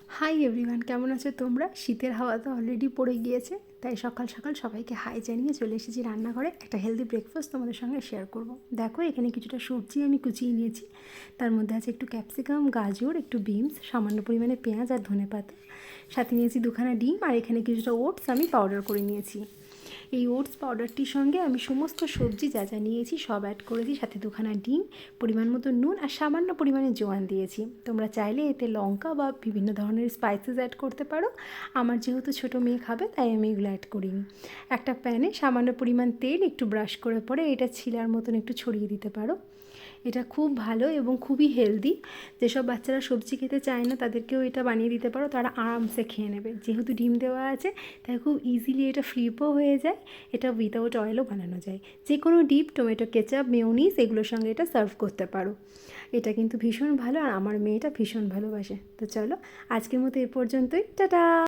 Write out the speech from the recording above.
Hi everyone, কেমন আছো তোমরা? শীতের হাওয়া তো অলরেডি পড়ে গিয়েছে, তাই সকাল সকাল সবাইকে হাই জানিয়ে চলে এসেছি রান্নাঘরে। একটা হেলদি ব্রেকফাস্ট তোমাদের সঙ্গে শেয়ার করব। দেখো, এখানে কিছুটা সবজি আমি কুচিয়ে নিয়েছি। তার মধ্যে আছে একটু ক্যাপসিকাম, গাজর, একটু বিনস, সামান্য পরিমাণে পেঁয়াজ আর ধনেপাতা। সাথে নিয়েছি দুখানা ডিম, আর এখানে কিছুটা ওটস আমি পাউডার করে নিয়েছি। এই ওটস পাউডারটির সঙ্গে আমি সমস্ত সবজি যা যা নিয়েছি সব অ্যাড করেছি, সাথে দুখানা ডিম, পরিমাণ মতো নুন আর সামান্য পরিমাণে জোয়ান দিয়েছি। তোমরা চাইলে এতে লঙ্কা বা বিভিন্ন ধরনের স্পাইসেস অ্যাড করতে পারো। আমার যেহেতু ছোটো মেয়ে খাবে, তাই আমি এগুলো অ্যাড করিনি। একটা প্যানে সামান্য পরিমাণ তেল একটু ব্রাশ করে পরে এটা ছিলার মতন একটু ছড়িয়ে দিতে পারো। এটা খুব ভালো এবং খুবই হেলদি। যেসব বাচ্চারা সবজি খেতে চায় না তাদেরকেও এটা বানিয়ে দিতে পারো, তারা আরামসে খেয়ে নেবে। যেহেতু ডিম দেওয়া আছে তাই খুব ইজিলি এটা ফ্লিপও হয়ে যায়। এটা উইদাউট অয়েলও বানানো যায়। যে কোনো ডিপ, টমেটো কেচাপ, মেয়োনিজ এগুলোর সঙ্গে এটা সার্ভ করতে পারো। এটা কিন্তু ভীষণ ভালো, আর আমার মেয়েটা ভীষণ ভালোবাসে। তো চলো, আজকের মতো এ পর্যন্তই। টাটা।